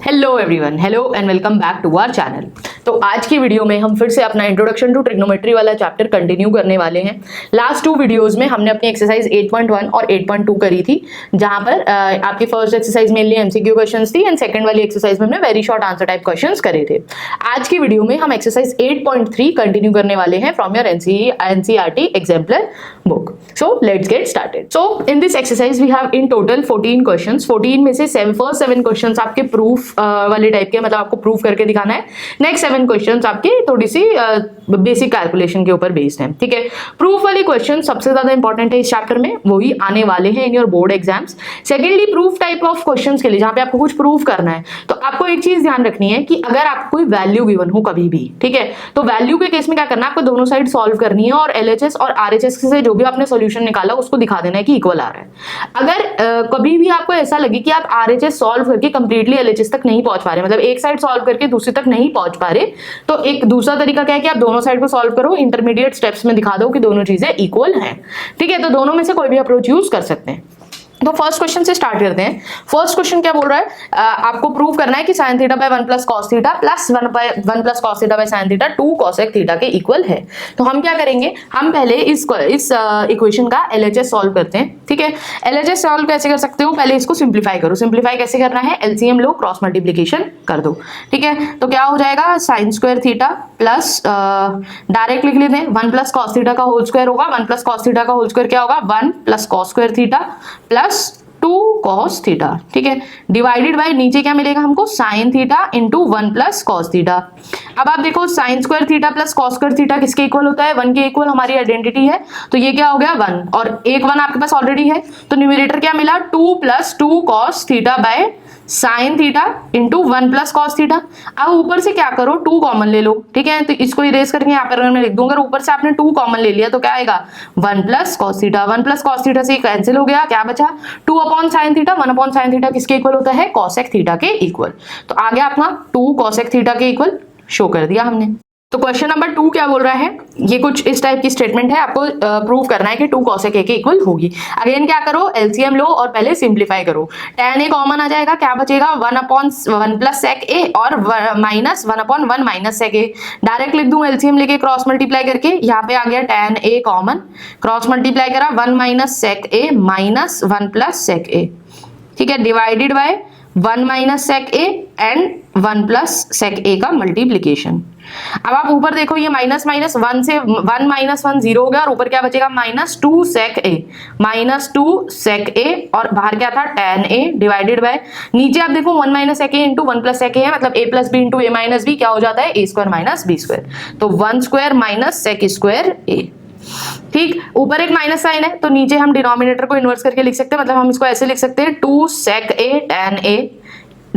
Hello everyone, hello and welcome back to our channel. तो आज की वीडियो में हम फिर से अपना इंट्रोडक्शन टू ट्रिग्नोमेट्री वाला चैप्टर कंटिन्यू करने वाले हैं। लास्ट टू वीडियोस में हमने अपनी एक्सरसाइज 8.1 और 8.2 करी थी, जहां पर आपकी first exercise mainly MCQ questions थी एंड सेकंड वाली एक्सरसाइज में हमने very short answer type questions करे थे। आज की वीडियो में हम एक्सरसाइज 8.3 कंटिन्यू करने वाले हैं from your NCERT exemplar book. So let's get started. So in this exercise we have in total 14 questions. 14 में से फर्स्ट 7 क्वेश्चंस आपके प्रूफ वाले टाइप के, मतलब आपको प्रूफ करके दिखाना है। नेक्स्ट 7 क्वेश्चंस आपके थोड़ी सी बेसिक कैलकुलेशन के ऊपर बेस्ड हैं, ठीक है। प्रूफ वाले क्वेश्चन सबसे ज्यादा इंपॉर्टेंट है इस चैप्टर में, वही आने वाले हैं in your board exams. Secondly, proof type of questions के लिए जहां पे आपको कुछ प्रूफ करना है, तो आपको एक चीज ध्यान रखनी है कि अगर आपको कोई वैल्यू गिवन हो कभी भी, ठीक है, तो वैल्यू के केस में क्या करना है, आपको दोनों साइड सॉल्व करनी है और एलएचएस और आरएचएस से जो भी आपने सॉल्यूशन निकाला उसको दिखा देना है कि इक्वल आ रहा है। अगर कभी भी आपको ऐसा लगे कि आप आरएचएस सॉल्व करके कंप्लीटली एलएचएस तक नहीं पहुंच पा रहे, मतलब एक साइड सॉल्व करके दूसरी तक नहीं पहुंच पा रहे, तो एक दूसरा तरीका क्या है कि आप दोनों साइड को सॉल्व करो, इंटरमीडिएट स्टेप्स में दिखा दो कि दोनों चीजें इक्वल हैं, ठीक है। तो दोनों में से कोई भी अप्रोच यूज कर सकते हैं। तो फर्स्ट क्वेश्चन से स्टार्ट करते हैं। फर्स्ट क्वेश्चन क्या बोल रहा है, आपको प्रूव करना है कि sin theta bye 1 plus cos theta plus 1 plus cos theta by sin theta 2 cosec theta के इक्वल है। तो हम क्या करेंगे, हम पहले इस इक्वेशन का एलएचएस सॉल्व करते हैं, ठीक है। एलएचएस सॉल्व कैसे कर सकते हो, पहले इसको सिंप्लीफाई करो। सिंप्लीफाई कैसे करना है, एलसीएम लो, क्रॉस मल्टीप्लीकेशन कर दो, ठीक है। तो क्या हो जाएगा, sin square theta plus direct लिख लेते हैं 1 प्लस कॉस थीटा का होल स्क्वायर होगा। 1 प्लस कॉस थीटा का होल स्क्वायर क्या होगा, 1 plus cos square theta plus 2 cos theta, ठीक है। डिवाइडेड बाय नीचे क्या मिलेगा हमको, sin theta into 1 plus cos theta. अब आप देखो sin square theta plus cos square theta किसके इक्वल होता है, 1 के इक्वल हमारी आइडेंटिटी है। तो ये क्या हो गया 1 और एक 1 आपके पास ऑलरेडी है, तो न्यूमरेटर क्या मिला 2 plus 2 cos theta by sin theta into 1 plus cos theta. अब ऊपर से क्या करो, 2 कॉमन ले लो, ठीक है। तो इसको इरेज करके यहाँ पर मैं लिख दूंगा, ऊपर से आपने 2 कॉमन ले लिया तो क्या आएगा 1 plus cos theta. 1 plus cos theta से कैंसिल हो गया, क्या बचा 2 upon sine theta. 1 upon sine theta किसके इक्वल होता है, कॉसेक थीटा के इक्वल। तो आ गया अपना 2 कॉसेक थीटा के इक्वल, शो कर दिया हमने। तो क्वेश्चन नंबर 2 क्या बोल रहा है, ये कुछ इस टाइप की स्टेटमेंट है, आपको प्रूव करना है कि 2 cosec a के इक्वल होगी। अगेन क्या करो, एलसीएम लो और पहले सिंप्लीफाई करो। tan a कॉमन आ जाएगा, क्या बचेगा 1 अपॉन 1 प्लस sec a और minus 1 upon 1 minus sec a। Direct लिख दूं एलसीएम लेके क्रॉस मल्टीप्लाई करके, यहाँ पे आ गया tan a common, cross multiply करा 1 minus sec a minus 1 plus sec a, ठीक है। Divided by 1 minus sec a and 1 plus sec a का मल्टीप्लीकेशन। अब आप ऊपर देखो, ये माइनस माइनस 1 से 1 माइनस 1 0 हो गया और ऊपर क्या बचेगा minus 2 sec a, minus 2 sec a और बाहर क्या था tan a डिवाइडेड बाय नीचे आप देखो 1 minus sec a into 1 plus sec a है, मतलब a plus B into a minus B क्या हो जाता है a square minus b square. तो 1 square minus sec square a, ठीक। ऊपर एक माइनस साइन है तो नीचे हम डिनोमिनेटर को इन्वर्स करके लिख सकते हैं, मतलब हम इसको ऐसे लिख सकते हैं 2 sec a tan a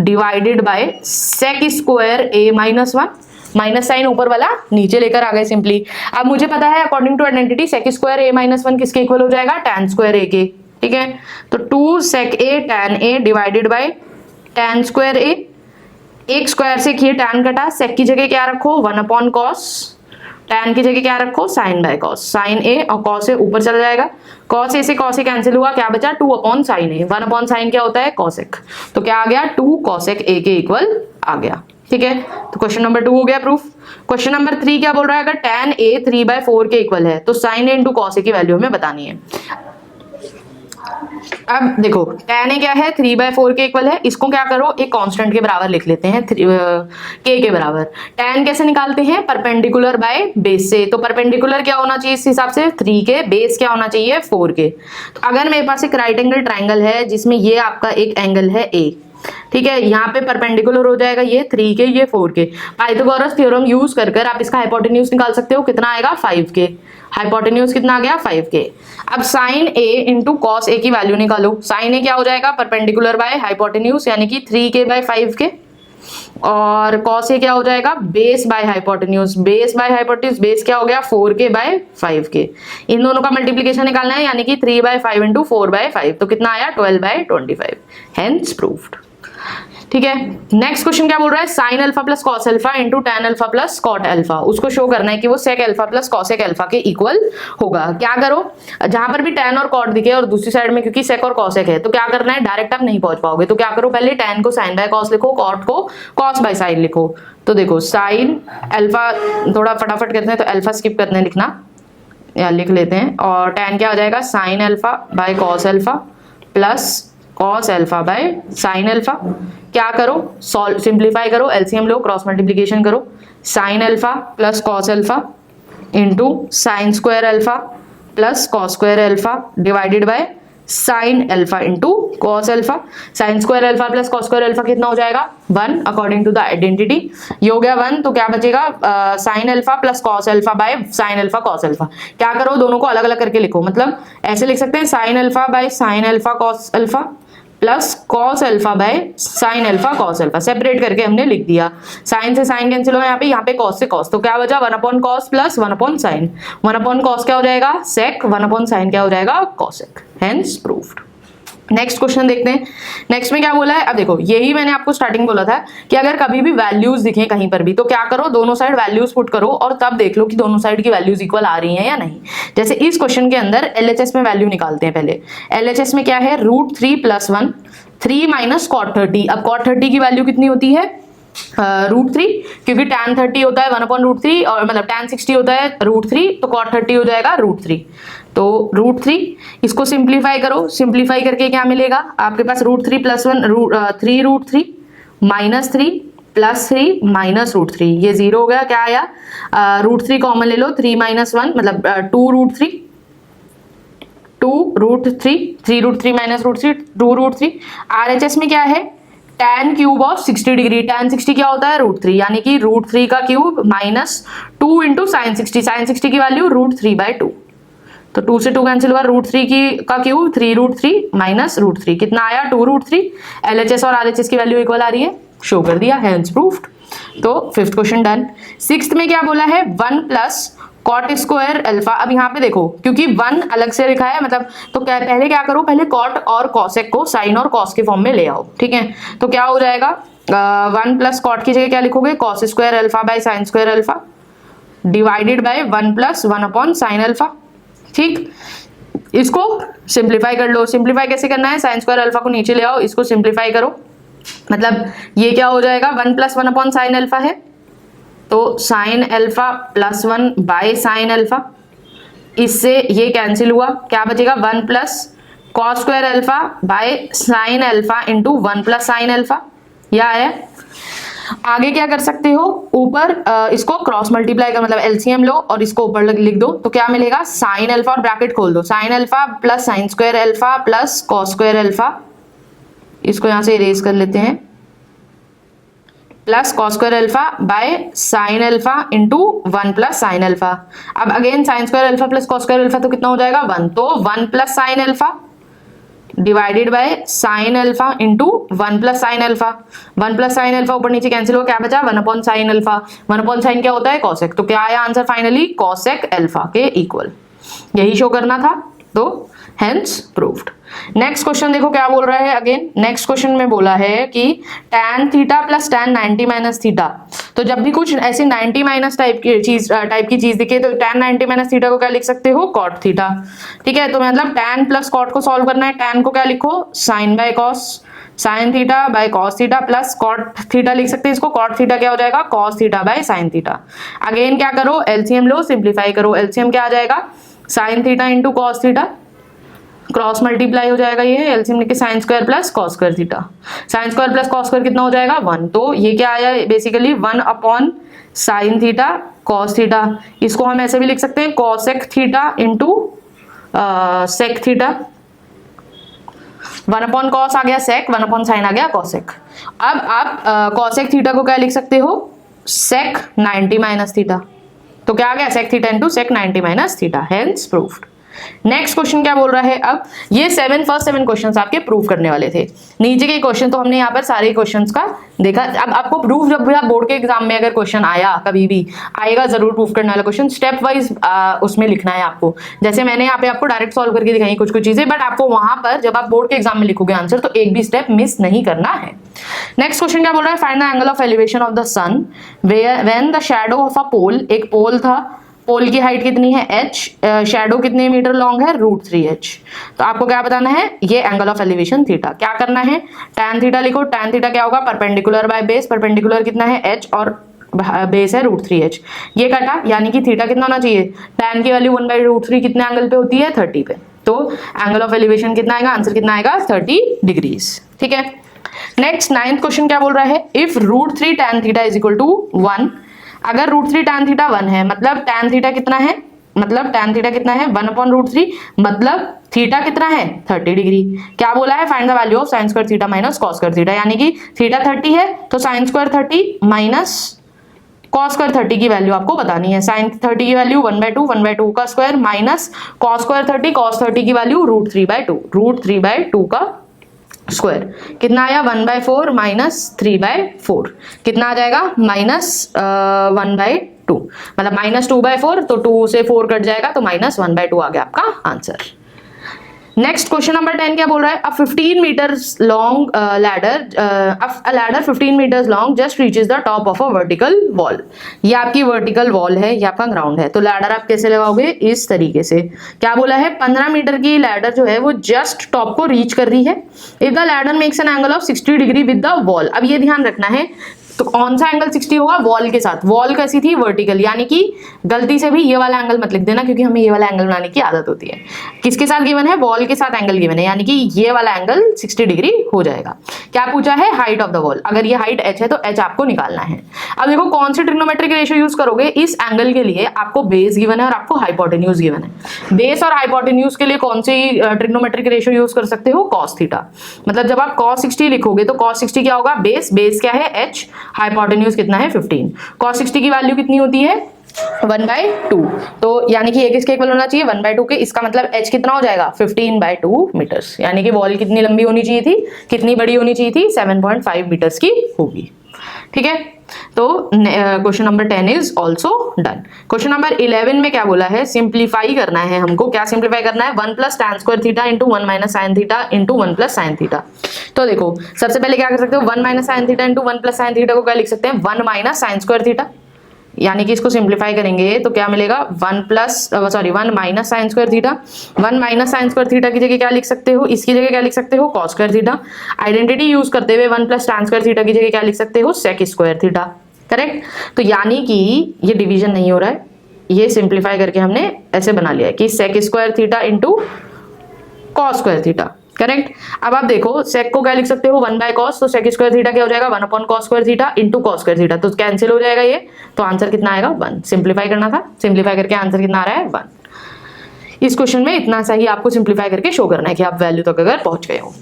divided by sec square a minus 1, minus sine ऊपर वाला नीचे लेकर आ गए सिंपली। अब मुझे पता है according to identity sec square a minus 1 किसके इक्वल हो जाएगा, tan स्क्वायर a के, ठीक है। तो 2 sec a tan a divided bye tan square a, एक स्क्वायर से किए tan कटा, sec की जगह क्या रखो 1 अपॉन cos, tan की जगह क्या रखो sin by cos, sin a और cos a ऊपर चला जाएगा, cos a से cos a कैंसिल हुआ, क्या बचा 2 upon sin a। 1 upon sin क्या होता है cosec, तो क्या आ गया 2 cosec a के इक्वल आ गया, ठीक है। तो क्वेश्चन नंबर 2 हो गया प्रूफ। क्वेश्चन नंबर 3 क्या बोल रहा है, अगर tan a 3/4 के इक्वल है तो sin a into cos a की वैल्यू हमें बतानी है। अब देखो tan a क्या है 3/4 के इक्वल है, इसको क्या करो एक कांस्टेंट के बराबर लिख लेते हैं, k के बराबर। tan कैसे निकालते हैं, परपेंडिकुलर बाय बेस से। तो परपेंडिकुलर क्या होना चाहिए इस हिसाब से 3 के, बेस क्या होना चाहिए 4 के। तो अगर मेरे पास एक राइट एंगल ट्राइंगल है जिसमें ये आपका एक एंगल है a, ठीक है, यहाँ पे परपेंडिकुलर हो जाएगा ये 3 के, ये 4 के। पाइथागोरस थ्योरम यूज कर आप इसका हाइपोटेन्यूज निकाल सकते हो, कितना आएगा 5 के। हाइपोटेन्यूज कितना आ गया 5 के। अब sin a into cos a की वैल्यू निकालो। sin a क्या हो जाएगा, परपेंडिकुलर बाय हाइपोटेन्यूज यानी कि 3 के बाय 5 के, और cos a क्या हो जाएगा base by hypotenuse. Base by hypotenuse, base क्या हो गया 4 के बाय 5 के। इन दोनों का मल्टीप्लीकेशन निकालना है यानी कि 3/5 इंटू 4/5, तो कितना आया 12/25, हेंस प्रूव्ड, ठीक है। नेक्स्ट क्वेश्चन क्या बोल रहा है, sine alpha plus cos alpha into tan alpha plus cot alpha, उसको शो करना है कि वो sec alpha plus cosec alpha के इक्वल होगा। क्या करो, जहां पर भी टैन और कॉट दिखे और दूसरी साइड में क्योंकि सेक और कॉसेक है तो क्या करना है, डायरेक्ट आप नहीं पहुंच पाओगे, तो क्या करो, पहले टैन को साइन बाय कॉस लिखो, कॉट को कॉस बाय साइन लिखो। तो देखो साइन अल्फा, थोड़ा फटाफट करते हैं तो अल्फा स्किप करते हैं लिखना, या लिख लेते हैं, और टैन क्या हो जाएगा, sine alpha by cos alpha plus cos alpha by sine alpha. क्या करो, सॉल्व, सिंप्लीफाई करो, एलसीएम लो, क्रॉस मल्टीप्लीकेशन करो, sign alpha plus cos alpha into sine square alpha plus cos square alpha divided by sine alpha into cos alpha. Sign square alpha plus cos square alpha कितना हो जाएगा, 1 according to the identity. ये हो गया 1, तो क्या बचेगा, sign alpha plus cos alpha by sine alpha cos alpha. क्या करो, दोनों को अलग अलग करके लिखो, मतलब ऐसे लिख सकते हैं, sine alpha by sine alpha cos alpha plus cos alpha by sine alpha cos alpha, separate करके हमने लिख दिया। साइन से साइन कैंसिल हो, यहाँ पे कॉस से कॉस, तो क्या बचा, 1 upon cos plus 1 upon sign. 1 upon cos क्या हो जाएगा, सेक, 1 अपॉन साइन क्या हो जाएगा, cosec, hence proved. Next question देखते हैं। नेक्स्ट में क्या बोला है, अब देखो यही मैंने आपको स्टार्टिंग बोला था कि अगर कभी भी वैल्यूज दिखे कहीं पर भी तो क्या करो, दोनों साइड वैल्यूज पुट करो और तब देख लो कि दोनों साइड की वैल्यूज इक्वल आ रही हैं या नहीं। जैसे इस क्वेश्चन के अंदर एलएचएस में वैल्यू निकालते हैं पहले। एलएचएस में क्या है, √3 + 1, 3 माइनस कॉट 30। अब कॉट 30 की वैल्यू कितनी होती है, √3, क्योंकि tan 30 होता है 1 अपॉन √3, और मतलब tan 60 होता है √3, तो cot 30 हो जाएगा √3। तो √3 इसको सिंप्लीफाई करो, सिंप्लीफाई करके क्या मिलेगा आपके पास, √3 + 1 3√3 माइनस 3 प्लस 3 माइनस √3, ये 0 हो गया। क्या आया, √3 कॉमन ले लो, 3 - 1 मतलब 2√3, 2√3, 3√3 माइनस √3 2√3। RHS में क्या है, tan cube of 60 degree, tan 60 क्या होता है, √3, यानी कि √3 का cube minus 2 into sine 60, sine 60 की वैल्यू √3/2, तो 2 से 2 कैंसिल हुआ, √3 का क्यूब 3√3 माइनस √3 कितना आया, 2√3। LHS और RHS की वैल्यू इक्वल आ रही है, शो कर दिया, हेंस प्रूव्ड। तो 5th क्वेश्चन डन। 6th में क्या बोला है, 1 प्लस कॉट स्क्वायर अल्फा। अब यहाँ पे देखो क्योंकि 1 अलग से लिखा है, मतलब तो क्या पहले क्या करो, पहले कॉट और कॉसेक को साइन और कॉस के फॉर्म में ले आओ, ठीक है। तो क्या हो जाएगा, 1 प्लस कॉट की जगह क्या लिखोगे, cos square alpha by sign square alpha divided bye 1 + 1 upon sine alpha, ठीक। इसको सिंप्लीफाई कर लो। सिंप्लीफाई कैसे करना है, साइन स्क्वायर अल्फा को नीचे ले आओ, इसको सिंप्लीफाई करो, मतलब ये क्या हो जाएगा, 1 + 1 अपॉन साइन अल्फा है, तो sign alpha plus 1 bye sine alpha, इससे ये कैंसिल हुआ, क्या बचेगा, 1 plus cos square alpha by sine alpha into 1 plus sine alpha, यह है। आगे क्या कर सकते हो, ऊपर इसको क्रॉस मल्टीप्लाई कर, मतलब एलसीएम लो और इसको ऊपर लिख दो, तो क्या मिलेगा, साइन अल्फा और ब्रैकेट खोल दो, sine alpha plus sine square alpha plus cos square alpha, इसको यहां से इरेज कर लेते हैं, plus cos square alpha by sine alpha into 1 plus sine alpha. अब again sine square alpha plus cos square alpha तो कितना हो जाएगा, 1, तो 1 plus sine alpha divided by sine alpha into 1 plus sine alpha. 1 plus sine alpha ऊपर नीचे cancel हो, क्या बचा, 1 upon sign alpha. 1 upon sign क्या होता है, कॉसेक, तो क्या आया आंसर फाइनली, कॉसेक अल्फा के इक्वल, यही शो करना था, तो हेंस प्रूव्ड। नेक्स्ट क्वेश्चन देखो क्या बोल रहा है, अगेन नेक्स्ट क्वेश्चन में बोला है कि tan theta plus tan 90 minus theta. तो जब भी कुछ ऐसे 90 माइनस टाइप की चीज दिखे तो tan 90 माइनस थीटा को क्या लिख सकते हो, cot थीटा, ठीक है। तो मतलब tan प्लस cot को सॉल्व करना है, tan को क्या लिखो, sin by cos, sin theta by cos theta plus cot theta लिख सकते हैं इसको, cot थीटा क्या हो जाएगा, cos theta by sin theta. Again क्या करो, एलसीएम लो, सिंप्लीफाई करो, एलसीएम क्या आ जाएगा, sin theta into cos theta, cross multiply हो जाएगा, ये एलसीएम लेके sine square plus cos square theta, sine square plus cos square कितना हो जाएगा, 1, तो ये क्या आया basically 1 upon sine theta cos theta, इसको हम ऐसे भी लिख सकते हैं cosec theta into sec theta, 1 upon cos आ गया सेक, 1 अपॉन साइन आ गया कॉसेक। अब आप कॉसेक थीटा को क्या लिख सकते हो, सेक 90 माइनस थीटा, तो क्या आ गया, sec theta into sec 90 minus theta, hence proved. Next question क्या बोल रहा है, अब ये फर्स्ट 7 क्वेश्चंस आपके प्रूव करने वाले थे। नीचे के क्वेश्चन तो हमने यहाँ पर सारे क्वेश्चंस का देखा। अब आपको प्रूफ, जब भी आप बोर्ड के एग्जाम में अगर क्वेश्चन आया, कभी भी आएगा जरूर प्रूफ करने वाला क्वेश्चन, स्टेप वाइज उसमें लिखना है आपको। जैसे मैंने यहाँ पे आपको डायरेक्ट सॉल्व करके दिखाई कुछ चीजें, बट आपको वहां पर जब आप बोर्ड के एग्जाम में लिखोगे आंसर तो एक भी स्टेप मिस नहीं करना है। नेक्स्ट क्वेश्चन क्या बोल रहा है, find the angle of elevation of the sun when the shadow of a pole, एक पोल था, पोल की हाइट कितनी है h, शैडो कितने मीटर लॉन्ग है √3h। तो आपको क्या बताना है, ये एंगल ऑफ एलिवेशन थीटा। क्या करना है, tan थीटा लिखो। tan थीटा क्या होगा, परपेंडिकुलर बाय बेस, परपेंडिकुलर कितना है h और बेस है √3h। ये कटा, यानी कि थीटा कितना होना चाहिए, tan की वैल्यू 1/√3 कितने एंगल पे होती है, 30 पे। तो एंगल ऑफ एलिवेशन कितना आएगा, आंसर कितना आएगा, 30 डिग्रीज। ठीक है। नेक्स्ट 9th क्वेश्चन क्या बोल रहा है, if √3 tan theta is equal to 1, अगर √3 tan थीटा 1 है, मतलब tan थीटा कितना है, मतलब tan थीटा कितना है 1/√3, मतलब थीटा कितना है 30 डिग्री। क्या बोला है, find the value of sin square theta minus cos square theta, यानी कि थीटा 30 है तो sin square 30 minus cos square 30 की वैल्यू आपको बतानी है। sin 30 की वैल्यू 1/2 का square minus cos square 30, cos 30 की वैल्यू √3/2 का स्क्वायर, कितना आया 1/4 माइनस 3/4, कितना आ जाएगा -1/2, मतलब -2/4, तो 2 से 4 कट जाएगा तो -1/2 आ गया आपका आंसर। नेक्स्ट क्वेश्चन नंबर 10 क्या बोल रहा है, a 15 meters long ladder 15 meters long just reaches the top of a vertical wall. ये आपकी वर्टिकल वॉल है, ये आपका ग्राउंड है, तो लैडर आप कैसे लगाओगे, इस तरीके से। क्या बोला है, 15 मीटर की लैडर जो है वो जस्ट टॉप को रीच कर रही है। If the ladder makes an angle of 60 degree with the wall, अब ये ध्यान रखना है, तो कौन सा एंगल 60 होगा, वॉल के साथ। वॉल कैसी थी, वर्टिकल, यानी कि गलती से भी ये वाला एंगल मत लिख देना, क्योंकि हमें ये वाला एंगल बनाने की आदत होती है। किसके साथ गिवन है, वॉल के साथ एंगल गिवन है, यानी कि ये वाला एंगल 60 डिग्री हो जाएगा। क्या पूछा है, हाइट ऑफ द वॉल, अगर ये हाइट h है तो h आपको निकालना है। अब देखो कौन सी ट्रिग्नोमेट्रिक रेशियो यूज करोगे, इस एंगल के लिए आपको बेस गिवन है और आपको हाइपोटेन्यूज गिवन है। बेस और हाइपोटेन्यूज के लिए कौन सी ट्रिग्नोमेट्रिक रेशियो यूज कर सकते हो, cos थीटा। मतलब जब आप cos 60 लिखोगे तो cos 60 क्या होगा, बेस क्या है h, हाइपोटेन्यूज कितना है 15। cos 60 की वैल्यू कितनी होती है 1/2, तो यानी कि किसके इक्वल होना चाहिए 1/2 के। इसका मतलब h कितना हो जाएगा 15/2 मीटर्स, यानी कि वॉल कितनी लंबी होनी चाहिए थी, कितनी बड़ी होनी चाहिए थी, 7.5 मीटर्स की होगी। ठीक है, तो question number 10 is also done. Question number 11 में क्या बोला है, सिंप्लीफाई करना है हमको। क्या सिंप्लीफाई करना है, 1 + tan square theta into 1 - sin theta into 1 + sin theta. तो देखो सबसे पहले क्या कर सकते हो, 1 - sin theta into 1 + sin theta को क्या लिख सकते हैं, 1 - sin स्क्वायर थीटा, यानी कि इसको सिंप्लीफाई करेंगे तो क्या मिलेगा 1 - sin square theta. 1 - sin square theta की जगह क्या लिख सकते हो, इसकी जगह क्या लिख सकते हो, cos square theta. Identity use करते हुए 1 + tan स्क्वायर थीटा की जगह क्या लिख सकते हो, sec स्क्वायर थीटा। करेक्ट, तो यानी कि ये डिवीजन नहीं हो रहा है, ये सिंप्लीफाई करके हमने ऐसे बना लिया है कि sec square theta into cos square theta. Correct, अब आप देखो sec को क्या लिख सकते हो 1/cos, तो sec स्क्वायर थीटा क्या हो जाएगा 1/cos square theta into cos square theta, तो कैंसिल हो जाएगा ये, तो आंसर कितना आएगा 1। सिंप्लीफाई करना था, सिंप्लीफाई करके आंसर कितना आ रहा है 1। इस क्वेश्चन में इतना सा ही आपको सिंप्लीफाई करके शो करना है कि आप वैल्यू तक अगर पहुंच गए हो।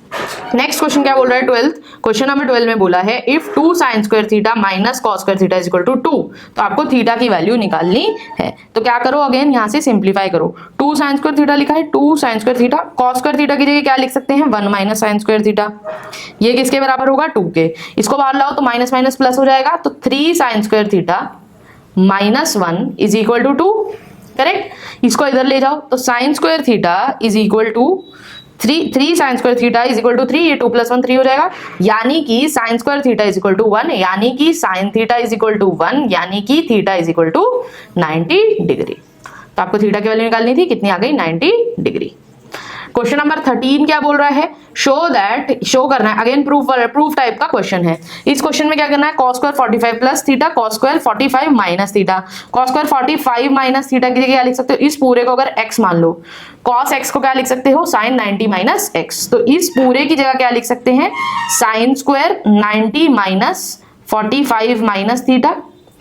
नेक्स्ट क्वेश्चन क्या बोल रहा है, 12th क्वेश्चन नंबर 12 में बोला है if 2 sin square theta minus cos square theta is equal to 2, तो आपको थीटा की वैल्यू निकालनी है। तो क्या करो, अगेन यहाँ से सिंप्लीफाई करो। 2 sin स्क्वायर थीटा लिखा है, 2 sin square theta, cos square theta की जगह क्या लिख सकते हैं 1 - sin स्क्वायर थीटा। ये किसके बराबर होगा 2 के, इसको बाहर लाओ तो माइनस माइनस प्लस हो जाएगा, तो 3 sin square theta -1 is equal to 2। Correct, इसको इधर ले जाओ तो sin square theta is equal to 3 sin square theta is equal to 3, ये 2 + 1 3 हो जाएगा, यानी कि sin square theta is equal to 1, यानी कि sin theta is equal to 1, यानी कि theta is equal to 90 degree. तो आपको थीटा की वैल्यू निकालनी थी, कितनी आ गई 90 डिग्री। क्वेश्चन नंबर 13 क्या बोल रहा है, शो करना है, अगेन प्रूफ टाइप का क्वेश्चन है। इस क्वेश्चन में क्या करना है, cos square 45 plus theta, cos square 45 minus theta. cos square 45 minus theta की जगह क्या लिख सकते हो, इस पूरे को अगर x मान लो, cos x को क्या लिख सकते हो sin 90 माइनस x, तो इस पूरे की जगह क्या लिख सकते हैं sin square 90 minus 45 minus theta.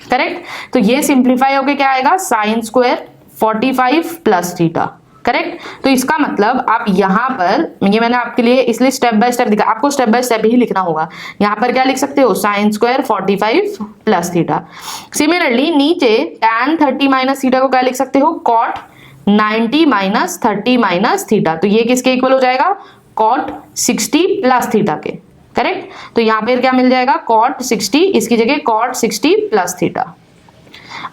Correct, तो ये सिंप्लीफाई होके क्या आएगा sin square 45 plus theta. Correct, तो इसका मतलब आप यहाँ पर, ये मैंने आपके लिए इसलिए स्टेप बाय स्टेप दिखा, आपको स्टेप बाय स्टेप ही लिखना होगा। यहाँ पर क्या लिख सकते हो sin square 45 plus theta. Similarly नीचे tan 30 माइनस थीटा को क्या लिख सकते हो cot 90 माइनस 30 माइनस थीटा, तो ये किसके इक्वल हो जाएगा, cot 60 प्लस थीटा के, करेक्ट। तो यहाँ पे क्या मिल जाएगा, cot 60, इसकी जगह cot 60 प्लस थीटा।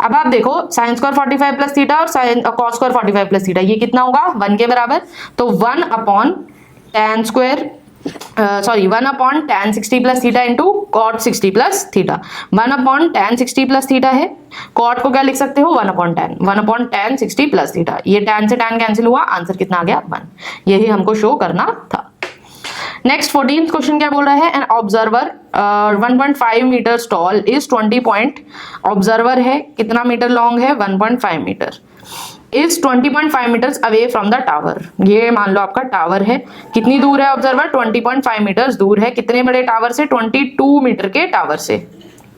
अब आप देखो sin स्क्वायर 45 प्लस थीटा और cos स्क्वायर 45 प्लस थीटा, ये कितना होगा 1 के बराबर, तो 1 upon tan square 1 upon tan 60 plus theta into cot 60 plus theta. 1 upon tan 60 plus theta है, cot को क्या लिख सकते हो 1 अपॉन tan 60 प्लस थीटा, ये tan से tan कैंसिल हुआ, आंसर कितना आ गया 1, यही हमको शो करना था। नेक्स्ट 14th क्वेश्चन क्या बोल रहा है, an observer 1.5 meter tall is 20 point, observer है कितना मीटर लॉन्ग है 1.5 meter, is 20.5 meters away from the tower, ये मान लो आपका टावर है, कितनी दूर है ऑब्जर्वर 20.5 मीटर्स दूर है, कितने बड़े टावर से 22 मीटर के टावर से,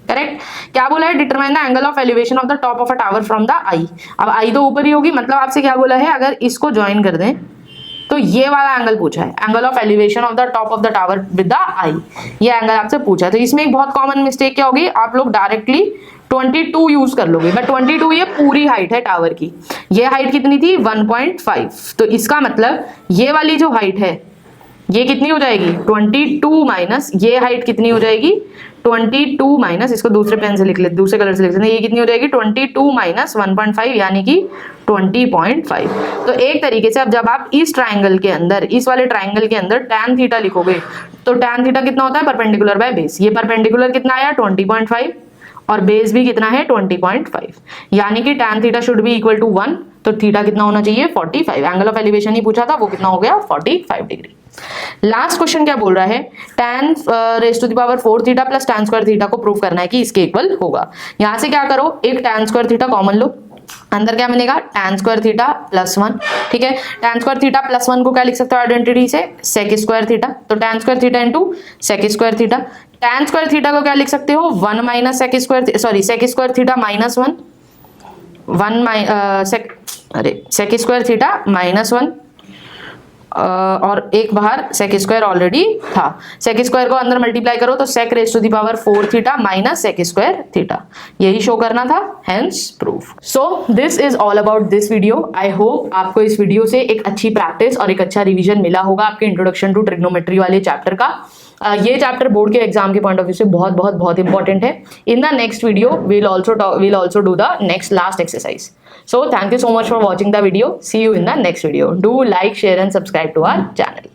करेक्ट। क्या बोला है, determine the angle of elevation of the top of a tower from the eye, अब आई तो ऊपर ही होगी, मतलब आपसे क्या बोला है, अगर इसको ज्वाइन कर दें तो ये वाला एंगल पूछा है, angle of elevation of the top of the tower with the eye, ये एंगल आपसे पूछा है। तो इसमें एक बहुत कॉमन मिस्टेक क्या होगी, आप लोग डायरेक्टली 22 यूज कर लोगे, बट 22 ये पूरी हाइट है टावर की, ये हाइट कितनी थी 1.5, तो इसका मतलब ये वाली जो हाइट है ये कितनी हो जाएगी 22 माइनस ये हाइट कितनी हो जाएगी 22 माइनस, इसको दूसरे पेन से लिख लेते, दूसरे कलर से लिख लेते हैं, ये कितनी हो जाएगी 22 माइनस 1.5 यानी कि 20.5। तो एक तरीके से अब जब आप इस ट्राइंगल के अंदर, इस वाले ट्राइंगल के अंदर tan थीटा लिखोगे तो tan थीटा कितना होता है परपेंडिकुलर बाय बेस, ये परपेंडिकुलर कितना आया 20.5 और बेस भी कितना है 20.5, यानी कि tan theta should be equal to 1, तो थीटा कितना होना चाहिए 45, एंगल ऑफ एलिवेशन ही पूछा था, वो कितना हो गया 45 डिग्री। लास्ट क्वेश्चन क्या बोल रहा है, tan raise to the power 4 theta plus tan square theta को प्रूव करना है कि इसके इक्वल होगा। यहां से क्या करो, एक tan स्क्वायर थीटा कॉमन लो, अंदर क्या बनेगा tan स्क्वायर थीटा प्लस 1, ठीक है। tan स्क्वायर थीटा प्लस 1 को क्या लिख सकते हो आइडेंटिटी से sec स्क्वायर थीटा, तो tan square theta into sec square theta, tan square theta को क्या लिख सकते हो 1 minus sec square, sorry sec square theta minus 1 sec square theta minus 1 और एक बाहर sec स्क्वायर ऑलरेडी था, sec स्क्वायर को अंदर मल्टीप्लाई करो तो sec raise to the power 4 theta minus sec square theta, यही शो करना था, hence proof. So this is all about this video. I hope आपको इस वीडियो से एक अच्छी प्रैक्टिस और एक अच्छा रिवीजन मिला होगा आपके इंट्रोडक्शन टू ट्रिग्नोमेट्री वाले चैप्टर का। ये चैप्टर बोर्ड के एग्जाम के पॉइंट ऑफ व्यू से बहुत बहुत बहुत इंपॉर्टेंट है। In the next video we'll also do the next last exercise. So thank you so much for watching the video. See you in the next video. Do like, share and subscribe to our channel.